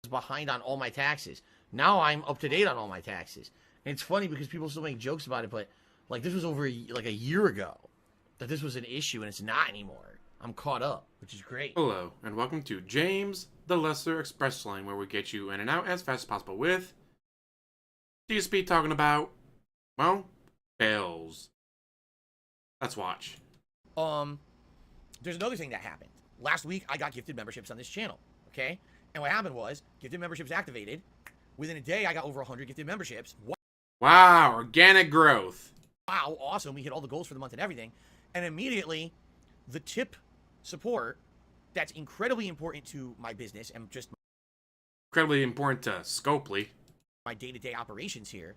behind on all my taxes. Now I'm up to date on all my taxes. And it's funny because people still make jokes about it, but like this was over like a year ago that this was an issue, and it's not anymore. I'm caught up, which is great. Hello, and welcome to James the Lesser Express Lane, where we get you in and out as fast as possible with DSP talking about, well, bills. Let's watch. There's another thing that happened. Last week, I got gifted memberships on this channel, okay? And what happened was, gifted memberships activated. Within a day, I got over 100 gifted memberships. Wow, organic growth. Wow, awesome. We hit all the goals for the month and everything. And immediately, the tip support that's incredibly important to my business and just Incredibly important to Scopely. my day-to-day operations here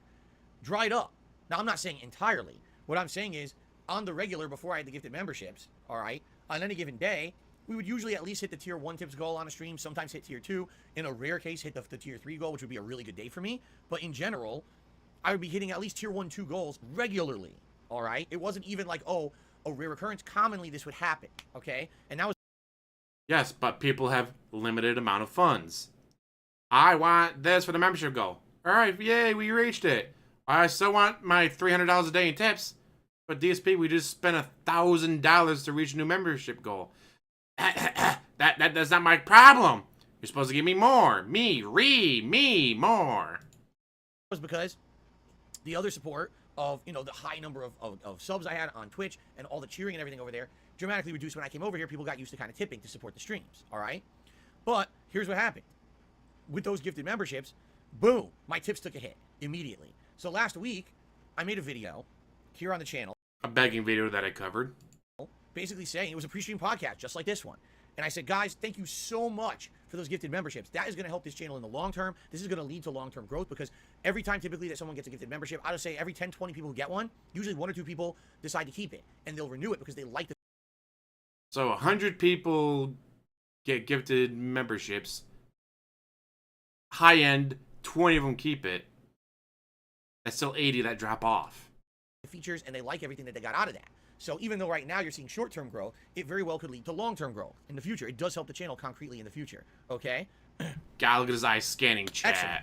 dried up. Now, I'm not saying entirely. What I'm saying is, on the regular, before I had the gifted memberships, all right, on any given day, we would usually at least hit the tier 1 tips goal on a stream, sometimes hit tier 2, in a rare case hit the tier 3 goal, which would be a really good day for me. But in general, I would be hitting at least tier 1, 2 goals regularly, all right? It wasn't even like, oh, a rare occurrence. Commonly, this would happen, okay? And now Yes, but people have limited amount of funds. I want this for the membership goal. All right, yay, we reached it. I still want my $300 a day in tips. But DSP, we just spent $1,000 to reach a new membership goal. That's not my problem. You're supposed to give me more. Me more. was because the other support of, you know, the high number of subs I had on Twitch and all the cheering and everything over there dramatically reduced when I came over here. People got used to kind of tipping to support the streams, all right? But here's what happened. With those gifted memberships, boom, my tips took a hit immediately. So last week, I made a video here on the channel. A begging video that I covered. Basically saying it was a pre-stream podcast, just like this one. And I said, guys, thank you so much for those gifted memberships. That is going to help this channel in the long term. This is going to lead to long-term growth because every time typically that someone gets a gifted membership, I would say every 10, 20 people who get one, usually 1 or 2 people decide to keep it. And they'll renew it because they like the... So 100 people get gifted memberships. High end, 20 of them keep it. That's still 80 that drop off. features, and they like everything that they got out of that. So even though right now you're seeing short-term growth, it very well could lead to long-term growth in the future. It does help the channel concretely in the future, okay? God, look at his eyes scanning chat. Excellent.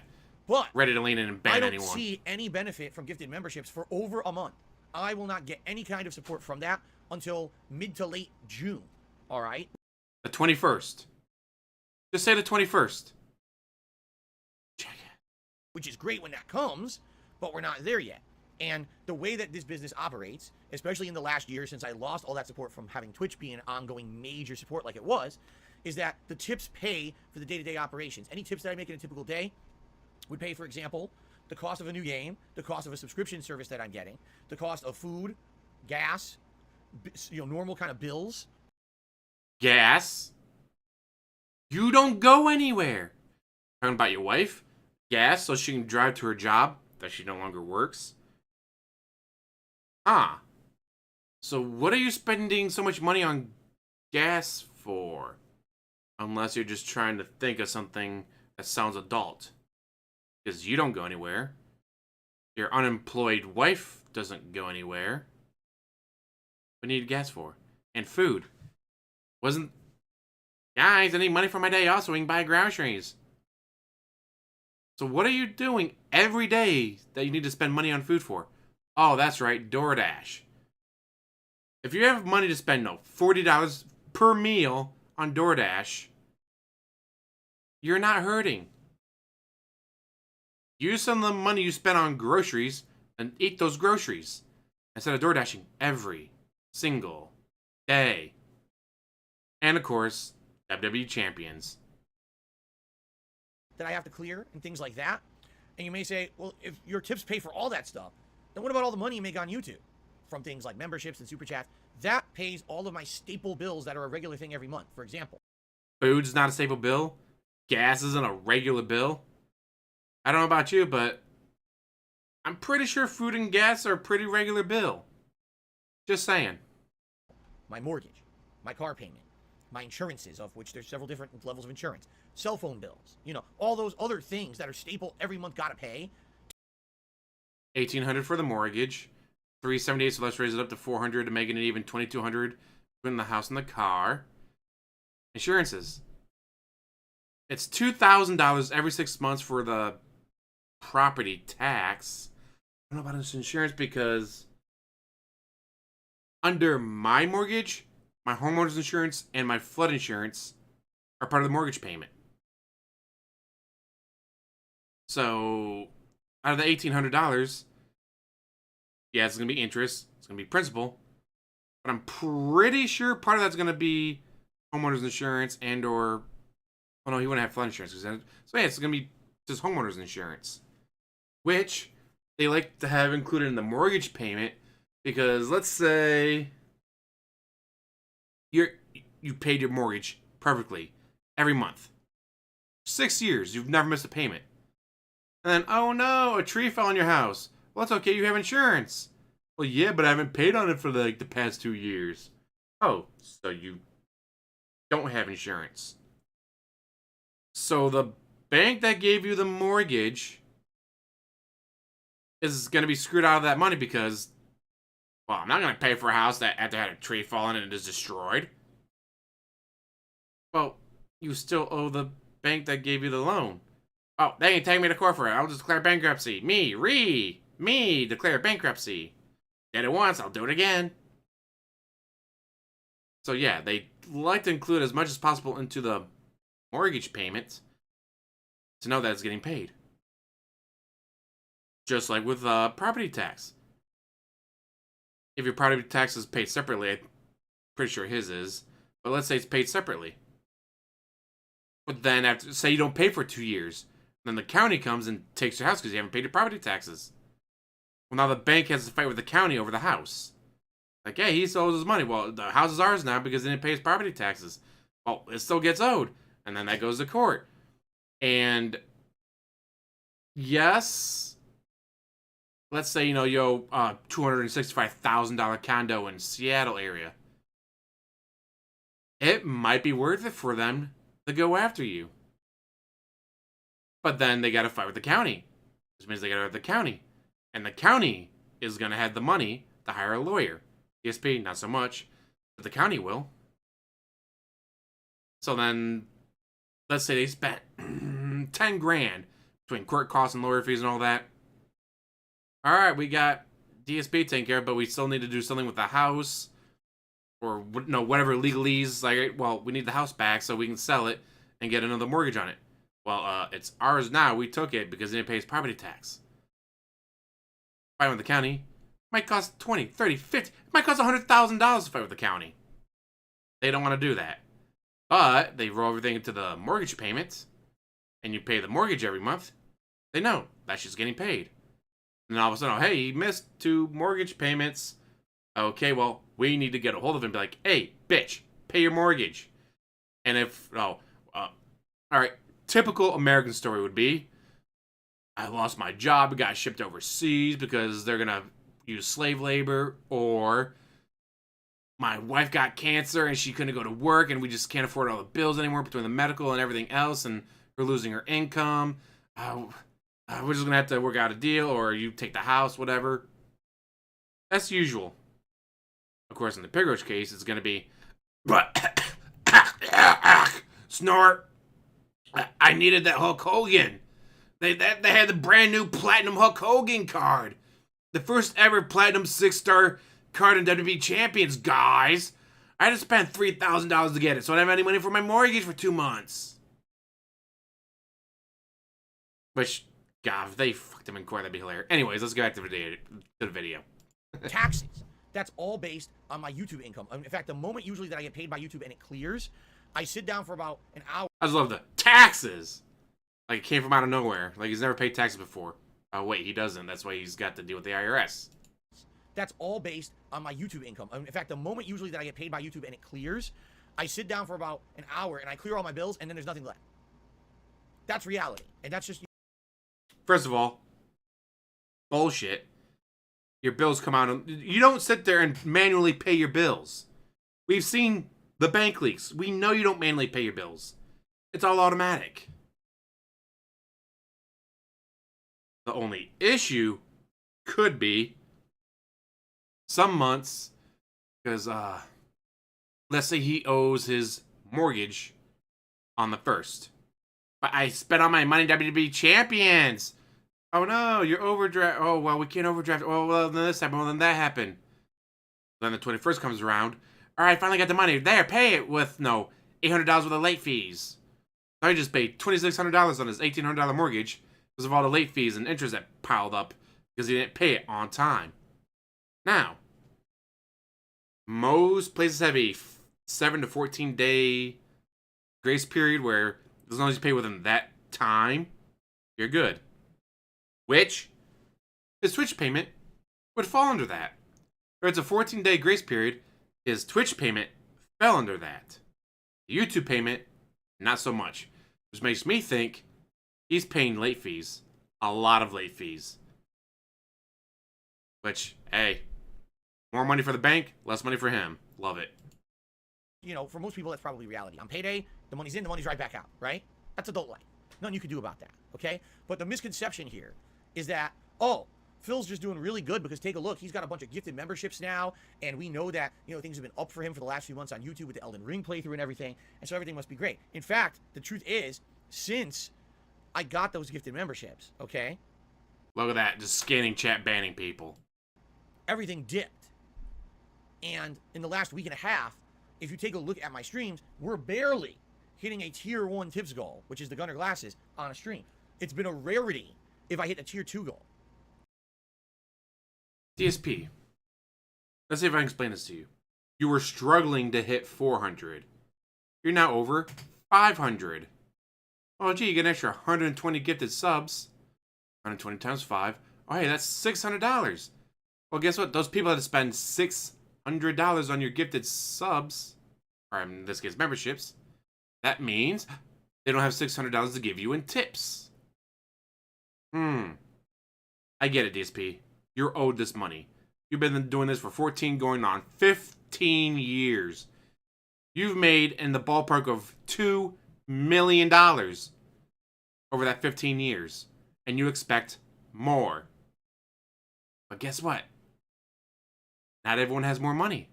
But ready to lean in and ban I don't anyone. see any benefit from gifted memberships for over a month. I will not get any kind of support from that until mid to late June, all right? The 21st. Just say the 21st. Check it. Which is great when that comes, but we're not there yet. And the way that this business operates, especially in the last year since I lost all that support from having Twitch be an ongoing major support like it was, is that the tips pay for the day-to-day operations. Any tips that I make in a typical day would pay, for example, the cost of a new game, the cost of a subscription service that I'm getting, the cost of food, gas, you know, normal kind of bills. Gas? You don't go anywhere. Talking about your wife? Gas so she can drive to her job that she no longer works? Ah. So what are you spending so much money on gas for? Unless you're just trying to think of something that sounds adult. Because you don't go anywhere. Your unemployed wife doesn't go anywhere. What do you need gas for? And food. Wasn't... Guys, I need money for my day off so we can buy groceries. So what are you doing every day that you need to spend money on food for? Oh, that's right, DoorDash. If you have money to spend, $40 per meal on DoorDash, you're not hurting. Use some of the money you spend on groceries and eat those groceries instead of DoorDashing every single day. And of course, WWE champions that I have to clear and things like that. And you may say, well, if your tips pay for all that stuff, then what about all the money you make on YouTube from things like memberships and super chats? That pays all of my staple bills that are a regular thing every month, for example. Food's not a staple bill. Gas isn't a regular bill. I don't know about you, but I'm pretty sure food and gas are a pretty regular bill. Just saying. My mortgage, my car payment, my insurances, of which there's several different levels of insurance, cell phone bills, you know, all those other things that are staple every month gotta pay. $1,800 for the mortgage, $378, so let's raise it up to $400 to make it even $2,200 between the house and the car. Insurances. It's $2,000 every 6 months for the property tax. I don't know about this insurance because under my mortgage, my homeowner's insurance and my flood insurance are part of the mortgage payment. So out of the $1,800, yeah, it's gonna be interest, it's gonna be principal, but I'm pretty sure part of that's gonna be homeowner's insurance and or oh no, he wouldn't have flood insurance. So yeah, it's gonna be just homeowner's insurance, which they like to have included in the mortgage payment because let's say you paid your mortgage perfectly every month, 6 years, you've never missed a payment, and then oh no, a tree fell on your house. Well, that's okay, you have insurance. Well, yeah, but I haven't paid on it for the past 2 years. Oh, so you don't have insurance. So the bank that gave you the mortgage is going to be screwed out of that money because, well, I'm not going to pay for a house that after had a tree fall on it and is destroyed. Well, you still owe the bank that gave you the loan. Oh, they ain't taking me to court for it. I'll just declare bankruptcy. Me, declare bankruptcy. Did it once, I'll do it again. So yeah, they like to include as much as possible into the mortgage payment to know that it's getting paid. Just like with property tax. If your property tax is paid separately, I'm pretty sure his is, but let's say it's paid separately. But then after, say you don't pay for 2 years, then the county comes and takes your house because you haven't paid your property taxes. Well, now the bank has to fight with the county over the house. Like, hey, he still owes his money. Well, the house is ours now because he didn't pay his property taxes. Well, it still gets owed. And then that goes to court. And yes, let's say, you owe $265,000 condo in Seattle area. It might be worth it for them to go after you. But then they got to fight with the county. Which means they got to fight with the county. And the county is going to have the money to hire a lawyer. DSP, not so much. But the county will. So then, let's say they spent 10 grand between court costs and lawyer fees and all that. All right, we got DSP taken care of, but we still need to do something with the house. Or, whatever legalese. Like, well, we need the house back so we can sell it and get another mortgage on it. Well, it's ours now. We took it because it didn't pay its property tax. Fight with the county might cost $20, $30, $50. It might cost $100,000 to fight with the county. They don't want to do that. But they roll everything into the mortgage payments, and you pay the mortgage every month. They know that's just getting paid. And then all of a sudden, oh, hey, he missed 2 mortgage payments. Okay, well, we need to get a hold of him and be like, hey, bitch, pay your mortgage. And if, all right, typical American story would be, I lost my job, got shipped overseas because they're going to use slave labor, or my wife got cancer and she couldn't go to work and we just can't afford all the bills anymore between the medical and everything else, and we're losing her income. We're just going to have to work out a deal, or you take the house, whatever. That's usual. Of course, in the pig roach case, it's going to be, but snort. I needed that Hulk Hogan. They had the brand new Platinum Hulk Hogan card. The first ever Platinum 6-star card in WWE Champions, guys. I had to spend $3,000 to get it, so I don't have any money for my mortgage for 2 months. Which, God, if they fucked him in court, that'd be hilarious. Anyways, let's go back to the video. Taxes. That's all based on my YouTube income. In fact, the moment usually that I get paid by YouTube and it clears, I sit down for about an hour. I just love the taxes. Like, it came from out of nowhere. Like, he's never paid taxes before. Oh, wait, he doesn't. That's why he's got to deal with the IRS. That's all based on my YouTube income. In fact, the moment usually that I get paid by YouTube and it clears, I sit down for about an hour and I clear all my bills, and then there's nothing left. That's reality. And that's just... First of all, bullshit. Your bills come out. You don't sit there and manually pay your bills. We've seen the bank leaks. We know you don't manually pay your bills. It's all automatic. The only issue could be some months, because let's say he owes his mortgage on the 1st. But I spent all my money WWE champions. Oh no, you're overdraft. Oh, well, we can't overdraft. Oh, well, then this happened. Well, then that happened. Then the 21st comes around. All right, finally got the money. There, pay it with no $800 worth of late fees. So I just paid $2,600 on his $1,800 mortgage because of all the late fees and interest that piled up because he didn't pay it on time. Now, most places have a 7 to 14 day grace period where as long as you pay within that time, you're good. Which, his Twitch payment would fall under that. Or it's a 14-day grace period, his Twitch payment fell under that. The YouTube payment, not so much. Which makes me think he's paying late fees. A lot of late fees. Which, hey, more money for the bank, less money for him. Love it. You know, for most people, that's probably reality. On payday, the money's in, the money's right back out, right? That's adult life. Nothing you can do about that, okay? But the misconception here is that, oh, Phil's just doing really good because take a look, he's got a bunch of gifted memberships now, and we know that, you know, things have been up for him for the last few months on YouTube with the Elden Ring playthrough and everything, and so everything must be great. In fact, the truth is, since I got those gifted memberships, okay? Look at that, just scanning chat, banning people. Everything dipped. And in the last week and a half, if you take a look at my streams, we're barely hitting a tier 1 tips goal, which is the Gunner glasses, on a stream. It's been a rarity if I hit a tier 2 goal. DSP. Let's see if I can explain this to you. You were struggling to hit 400. You're now over 500. Oh, gee, you get an extra 120 gifted subs. 120 times 5. Oh, hey, that's $600. Well, guess what? Those people had to spend $600 on your gifted subs, or in this case, memberships. That means they don't have $600 to give you in tips. I get it, DSP. You're owed this money. You've been doing this for 14 going on 15 years. You've made in the ballpark of $2 million over that 15 years. And you expect more. But guess what? Not everyone has more money.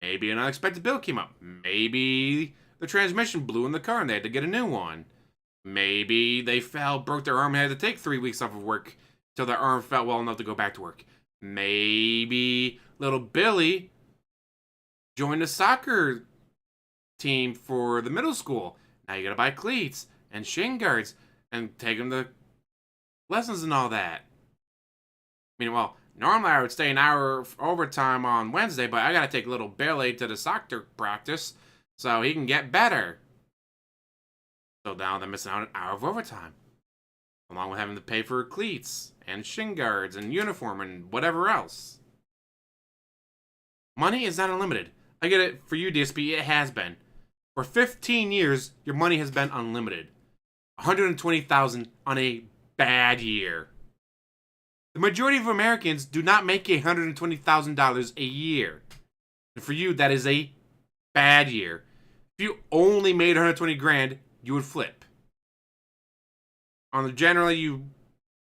Maybe an unexpected bill came up. Maybe the transmission blew in the car and they had to get a new one. Maybe they fell, broke their arm, and had to take 3 weeks off of work till their arm felt well enough to go back to work. Maybe little Billy joined a soccer team for the middle school. Now you gotta buy cleats and shin guards and take him to lessons and all that. I mean, well, normally I would stay an hour of overtime on Wednesday, but I gotta take little Billy to the soccer practice so he can get better. So now they're missing out an hour of overtime, along with having to pay for cleats and shin guards and uniform and whatever else. Money is not unlimited. I get it, for you, DSP, it has been. For 15 years, your money has been unlimited. $120,000 on a bad year. The majority of Americans do not make $120,000 a year. And for you, that is a bad year. If you only made 120 grand, you would flip. On the generally, you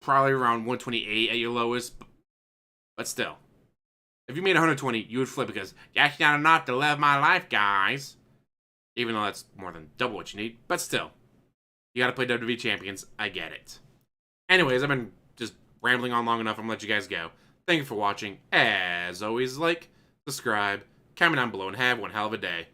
probably around 128 at your lowest, but still. If you made 120, you would flip because that's not enough to live my life, guys. Even though that's more than double what you need, but still. You gotta play WWE Champions, I get it. Anyways, I've been just rambling on long enough, I'm gonna let you guys go. Thank you for watching. As always, like, subscribe, comment down below, and have one hell of a day.